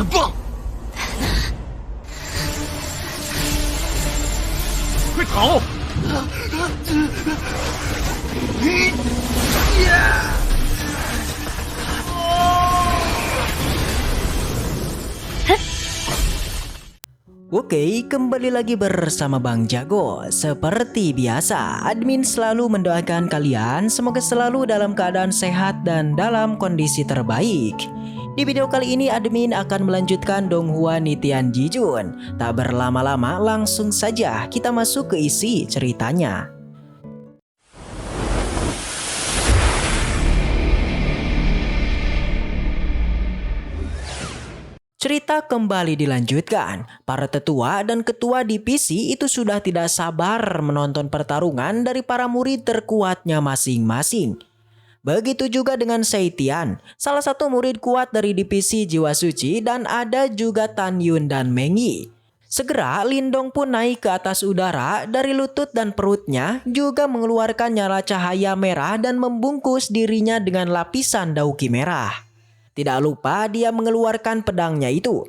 很棒！快跑！Oke, kembali lagi bersama Bang Jago. Seperti biasa, admin selalu mendoakan kalian semoga selalu dalam keadaan sehat dan dalam kondisi terbaik. Di video kali ini admin akan melanjutkan Donghua Nitian Jijun. Tak berlama-lama, langsung saja kita masuk ke isi ceritanya. Cerita kembali dilanjutkan. Para tetua dan ketua divisi itu sudah tidak sabar menonton pertarungan dari para murid terkuatnya masing-masing. Begitu juga dengan Seitian, salah satu murid kuat dari divisi Jiwa Suci, dan ada juga Tan Yun dan Meng Yi. Segera Lindong pun naik ke atas udara, dari lutut dan perutnya juga mengeluarkan nyala cahaya merah dan membungkus dirinya dengan lapisan dauki merah. Tidak lupa dia mengeluarkan pedangnya itu.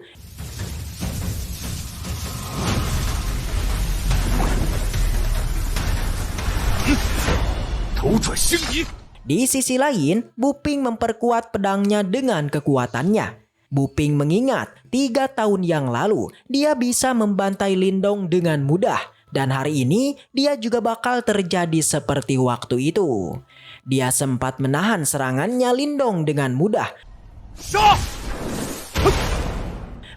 Di sisi lain, Buping memperkuat pedangnya dengan kekuatannya. Buping mengingat 3 tahun yang lalu dia bisa membantai Lindong dengan mudah. Dan hari ini dia juga bakal terjadi seperti waktu itu. Dia sempat menahan serangannya Lindong dengan mudah.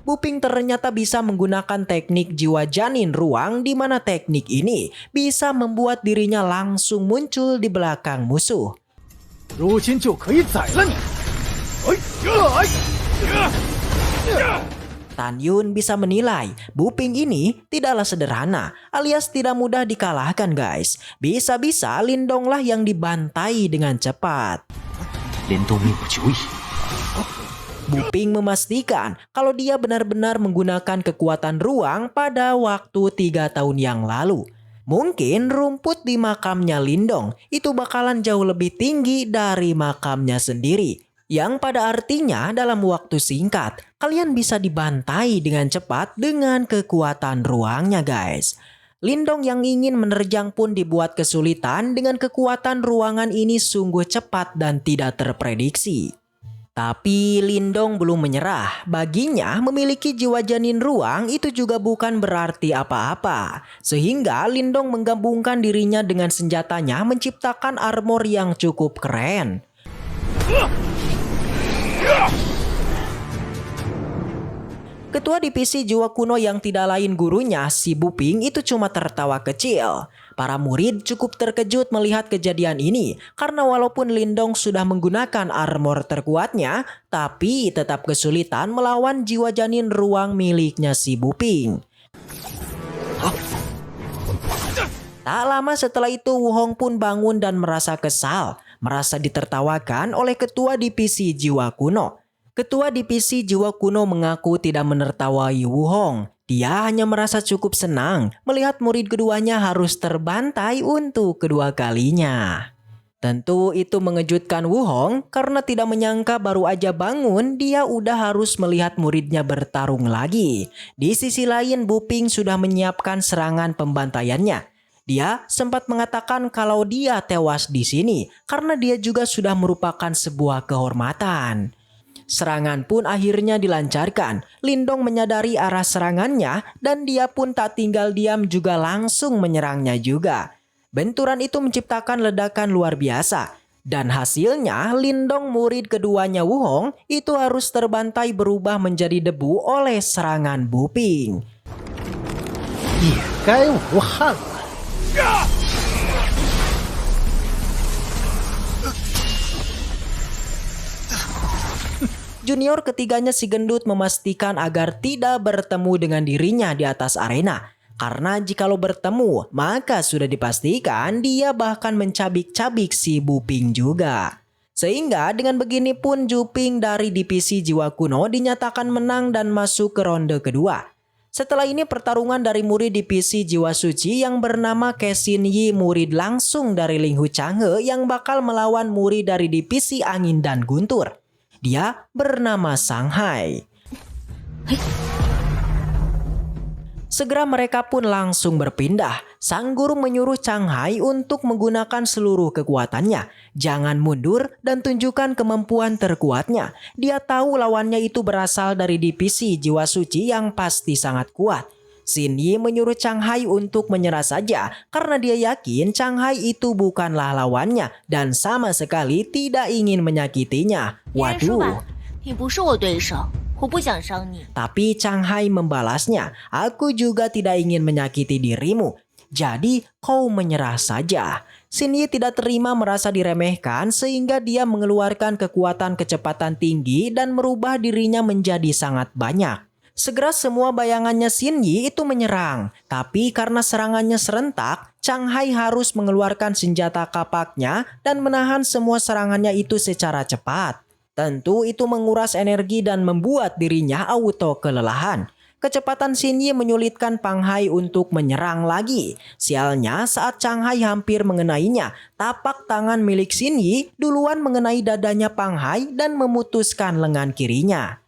Buping ternyata bisa menggunakan teknik jiwa janin ruang, di mana teknik ini bisa membuat dirinya langsung muncul di belakang musuh. Tan Yun bisa menilai Buping ini tidaklah sederhana alias tidak mudah dikalahkan guys. Bisa-bisa Lindonglah yang dibantai dengan cepat. Buping memastikan kalau dia benar-benar menggunakan kekuatan ruang pada waktu 3 tahun yang lalu. Mungkin rumput di makamnya Lindong itu bakalan jauh lebih tinggi dari makamnya sendiri. Yang pada artinya dalam waktu singkat, kalian bisa dibantai dengan cepat dengan kekuatan ruangnya guys. Lindong yang ingin menerjang pun dibuat kesulitan dengan kekuatan ruangan ini sungguh cepat dan tidak terprediksi. Tapi Lindong belum menyerah. Baginya memiliki jiwa janin ruang itu juga bukan berarti apa-apa. Sehingga Lindong menggabungkan dirinya dengan senjatanya menciptakan armor yang cukup keren. Ketua divisi jiwa kuno yang tidak lain gurunya, si Buping, itu cuma tertawa kecil. Para murid cukup terkejut melihat kejadian ini karena walaupun Lindong sudah menggunakan armor terkuatnya, tapi tetap kesulitan melawan jiwa janin ruang miliknya si Buping. Tak lama setelah itu Wuhong pun bangun dan merasa kesal, merasa ditertawakan oleh ketua divisi jiwa kuno. Ketua divisi jiwa kuno mengaku tidak menertawai Wuhong. Dia hanya merasa cukup senang melihat murid keduanya harus terbantai untuk kedua kalinya. Tentu itu mengejutkan Wuhong karena tidak menyangka baru aja bangun dia udah harus melihat muridnya bertarung lagi. Di sisi lain Buping sudah menyiapkan serangan pembantaiannya. Dia sempat mengatakan kalau dia tewas di sini karena dia juga sudah merupakan sebuah kehormatan. Serangan pun akhirnya dilancarkan. Lindong menyadari arah serangannya dan dia pun tak tinggal diam juga langsung menyerangnya juga. Benturan itu menciptakan ledakan luar biasa. Dan hasilnya Lindong murid keduanya Wuhong itu harus terbantai berubah menjadi debu oleh serangan Buping. Junior ketiganya si gendut memastikan agar tidak bertemu dengan dirinya di atas arena. Karena jikalau bertemu, maka sudah dipastikan dia bahkan mencabik-cabik si Buping juga. Sehingga dengan begini pun Juping dari divisi jiwa kuno dinyatakan menang dan masuk ke ronde kedua. Setelah ini pertarungan dari murid divisi jiwa suci yang bernama Kesin Yi, murid langsung dari Linghu Changhe yang bakal melawan murid dari divisi angin dan guntur. Dia bernama Shanghai. Segera mereka pun langsung berpindah. Sang guru menyuruh Chang Hai untuk menggunakan seluruh kekuatannya. Jangan mundur dan tunjukkan kemampuan terkuatnya. Dia tahu lawannya itu berasal dari divisi jiwa suci yang pasti sangat kuat. Xin Yi menyuruh Chang Hai untuk menyerah saja karena dia yakin Chang Hai itu bukanlah lawannya dan sama sekali tidak ingin menyakitinya. Waduh. Tapi Chang Hai membalasnya, aku juga tidak ingin menyakiti dirimu. Jadi kau menyerah saja. Xin Yi tidak terima merasa diremehkan sehingga dia mengeluarkan kekuatan kecepatan tinggi dan merubah dirinya menjadi sangat banyak. Segera semua bayangannya Xin Yi itu menyerang. Tapi karena serangannya serentak, Chang Hai harus mengeluarkan senjata kapaknya dan menahan semua serangannya itu secara cepat. Tentu itu menguras energi dan membuat dirinya auto kelelahan. Kecepatan Xin Yi menyulitkan Pang Hai untuk menyerang lagi. Sialnya saat Chang Hai hampir mengenainya, tapak tangan milik Xin Yi duluan mengenai dadanya Pang Hai dan memutuskan lengan kirinya.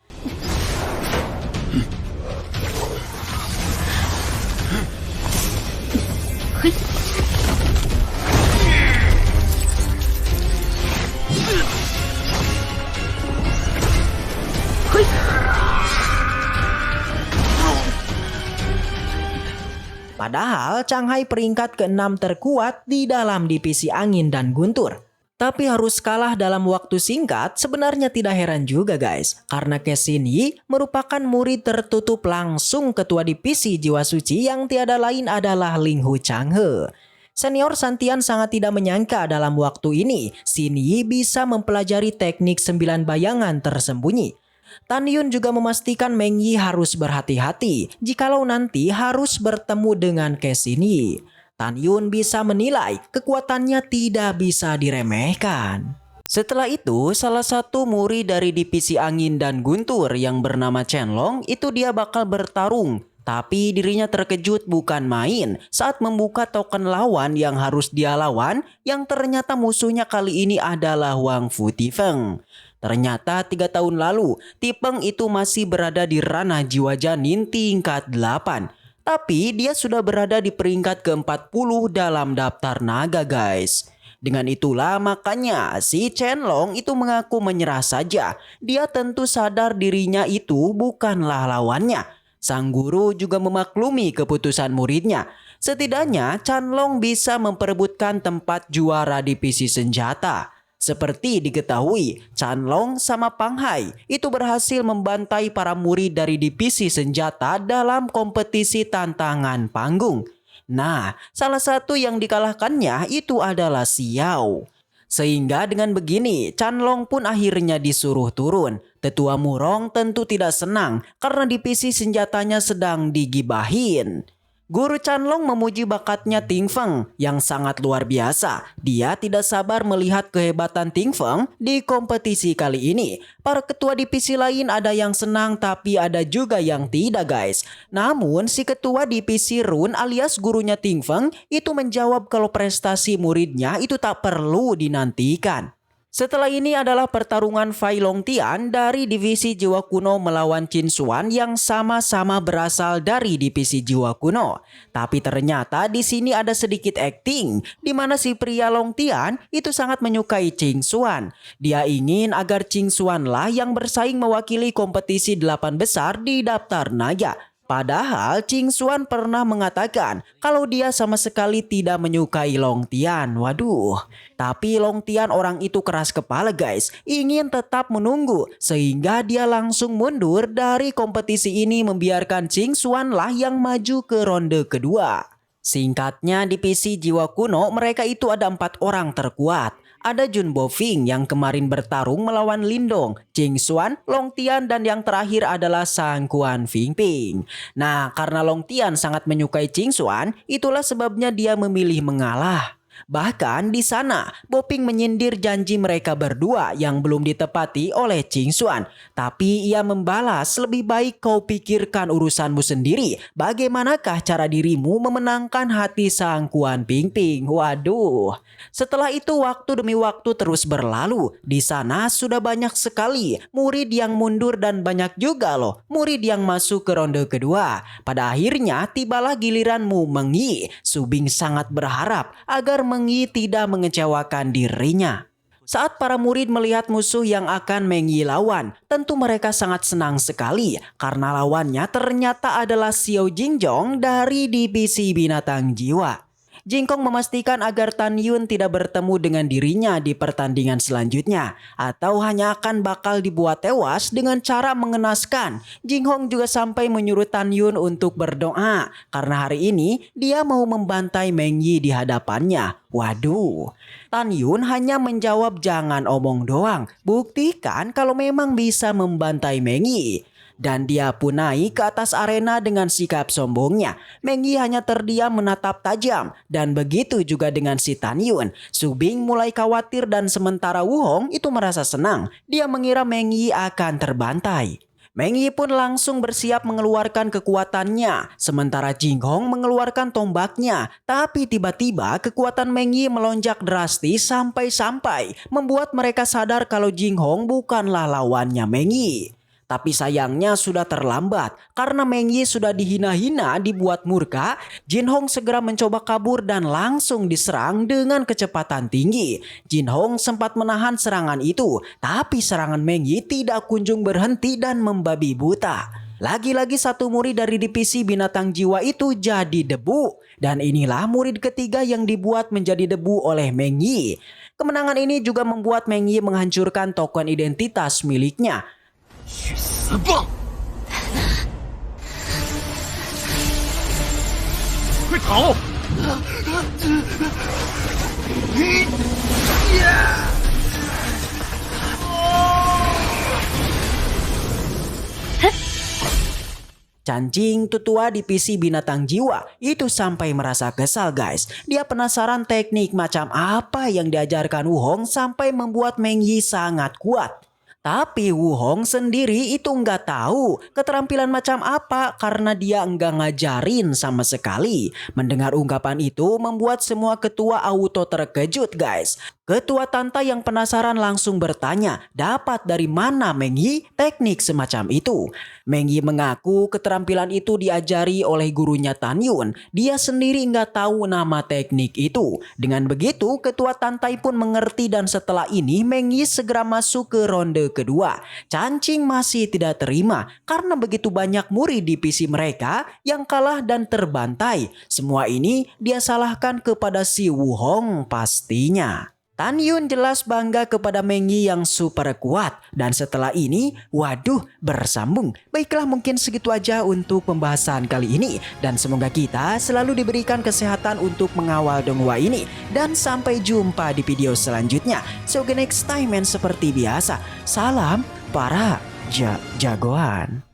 Padahal Chang Hai peringkat ke-6 terkuat di dalam divisi angin dan guntur. Tapi harus kalah dalam waktu singkat sebenarnya tidak heran juga guys. Karena Xin Yi merupakan murid tertutup langsung ketua divisi jiwa suci yang tiada lain adalah Ling Hu Changhe. Senior Santian sangat tidak menyangka dalam waktu ini Xin Yi bisa mempelajari teknik 9 bayangan tersembunyi. Tan Yun juga memastikan Meng Yi harus berhati-hati jikalau nanti harus bertemu dengan Xin Yi. Tan Yun bisa menilai kekuatannya tidak bisa diremehkan. Setelah itu, salah satu murid dari divisi angin dan guntur yang bernama Chen Long itu dia bakal bertarung. Tapi dirinya terkejut bukan main saat membuka token lawan yang harus dia lawan yang ternyata musuhnya kali ini adalah Wang Fu Tifeng. Ternyata 3 tahun lalu, Tipeng itu masih berada di ranah jiwa janin tingkat 8. Tapi dia sudah berada di peringkat ke-40 dalam daftar naga guys. Dengan itulah makanya si Chen Long itu mengaku menyerah saja. Dia tentu sadar dirinya itu bukanlah lawannya. Sang guru juga memaklumi keputusan muridnya. Setidaknya Chen Long bisa memperebutkan tempat juara divisi senjata. Seperti diketahui, Chen Long sama Pang Hai itu berhasil membantai para murid dari divisi senjata dalam kompetisi tantangan panggung. Nah, salah satu yang dikalahkannya itu adalah Xiao. Sehingga dengan begini, Chen Long pun akhirnya disuruh turun. Tetua Murong tentu tidak senang karena divisi senjatanya sedang digibahin. Guru Chen Long memuji bakatnya Ting Feng yang sangat luar biasa. Dia tidak sabar melihat kehebatan Ting Feng di kompetisi kali ini. Para ketua divisi lain ada yang senang tapi ada juga yang tidak guys. Namun si ketua divisi Run alias gurunya Ting Feng itu menjawab kalau prestasi muridnya itu tak perlu dinantikan. Setelah ini adalah pertarungan Fai Longtian dari divisi jiwa kuno melawan Qin Xuan yang sama-sama berasal dari divisi jiwa kuno. Tapi ternyata di sini ada sedikit acting di mana si pria Longtian itu sangat menyukai Qin Xuan. Dia ingin agar Qin Xuan lah yang bersaing mewakili kompetisi 8 besar di daftar naga. Padahal Qin Xuan pernah mengatakan kalau dia sama sekali tidak menyukai Longtian. Waduh. Tapi Longtian orang itu keras kepala guys. Ingin tetap menunggu. Sehingga dia langsung mundur dari kompetisi ini membiarkan Qin Xuan lah yang maju ke ronde kedua. Singkatnya divisi jiwa kuno mereka itu ada 4 orang terkuat. Ada Jun Bofing yang kemarin bertarung melawan Lindong, Qin Xuan, Longtian dan yang terakhir adalah Sang Quan Fingping. Nah, karena Longtian sangat menyukai Qin Xuan, itulah sebabnya dia memilih mengalah. Bahkan di sana, Boping menyindir janji mereka berdua yang belum ditepati oleh Ching Xuan. Tapi ia membalas, lebih baik kau pikirkan urusanmu sendiri. Bagaimanakah cara dirimu memenangkan hati sang Kuan Pingping? Waduh. Setelah itu waktu demi waktu terus berlalu. Di sana sudah banyak sekali murid yang mundur dan banyak juga loh murid yang masuk ke ronde kedua. Pada akhirnya tibalah giliranmu Meng Yi. Subing sangat berharap agar Meng Yi tidak mengecewakan dirinya. Saat para murid melihat musuh yang akan Meng Yi lawan, tentu mereka sangat senang sekali karena lawannya ternyata adalah Xiao Jingjong dari divisi binatang jiwa. Jingkong memastikan agar Tan Yun tidak bertemu dengan dirinya di pertandingan selanjutnya atau hanya akan bakal dibuat tewas dengan cara mengenaskan. Jinghong juga sampai menyuruh Tan Yun untuk berdoa karena hari ini dia mau membantai Meng Yi di hadapannya. Waduh, Tan Yun hanya menjawab jangan omong doang, buktikan kalau memang bisa membantai Meng Yi. Dan dia pun naik ke atas arena dengan sikap sombongnya. Meng Yi hanya terdiam menatap tajam. Dan begitu juga dengan si Tan Yun. Subing mulai khawatir dan sementara Wu Hong itu merasa senang. Dia mengira Meng Yi akan terbantai. Meng Yi pun langsung bersiap mengeluarkan kekuatannya. Sementara Jing Hong mengeluarkan tombaknya. Tapi tiba-tiba kekuatan Meng Yi melonjak drastis sampai-sampai membuat mereka sadar kalau Jing Hong bukanlah lawannya Meng Yi. Tapi sayangnya sudah terlambat karena Meng Yi sudah dihina-hina dibuat murka. Jin Hong segera mencoba kabur dan langsung diserang dengan kecepatan tinggi. Jin Hong sempat menahan serangan itu, tapi serangan Meng Yi tidak kunjung berhenti dan membabi buta. Lagi-lagi satu murid dari divisi binatang jiwa itu jadi debu. Dan inilah murid ketiga yang dibuat menjadi debu oleh Meng Yi. Kemenangan ini juga membuat Meng Yi menghancurkan token identitas miliknya. 去死吧！快逃！ Cancing tutua divisi binatang jiwa itu sampai merasa kesal guys. Dia penasaran teknik macam apa yang diajarkan Wu Hong sampai membuat Meng Yi sangat kuat. Tapi Wu Hong sendiri itu nggak tahu keterampilan macam apa karena dia nggak ngajarin sama sekali. Mendengar ungkapan itu membuat semua ketua auto terkejut guys. Ketua Tanta yang penasaran langsung bertanya, dapat dari mana Meng Yi teknik semacam itu? Meng Yi mengaku keterampilan itu diajari oleh gurunya Tan Yun. Dia sendiri nggak tahu nama teknik itu. Dengan begitu, Ketua Tantai pun mengerti dan setelah ini Meng Yi segera masuk ke ronde kedua. Cancing masih tidak terima karena begitu banyak murid divisi mereka yang kalah dan terbantai. Semua ini dia salahkan kepada si Wu Hong pastinya. Tan Yun jelas bangga kepada Meng Yi yang super kuat. Dan setelah ini, waduh, bersambung. Baiklah, mungkin segitu aja untuk pembahasan kali ini. Dan semoga kita selalu diberikan kesehatan untuk mengawal donghua ini. Dan sampai jumpa di video selanjutnya. So, next time, and seperti biasa. Salam para jagoan.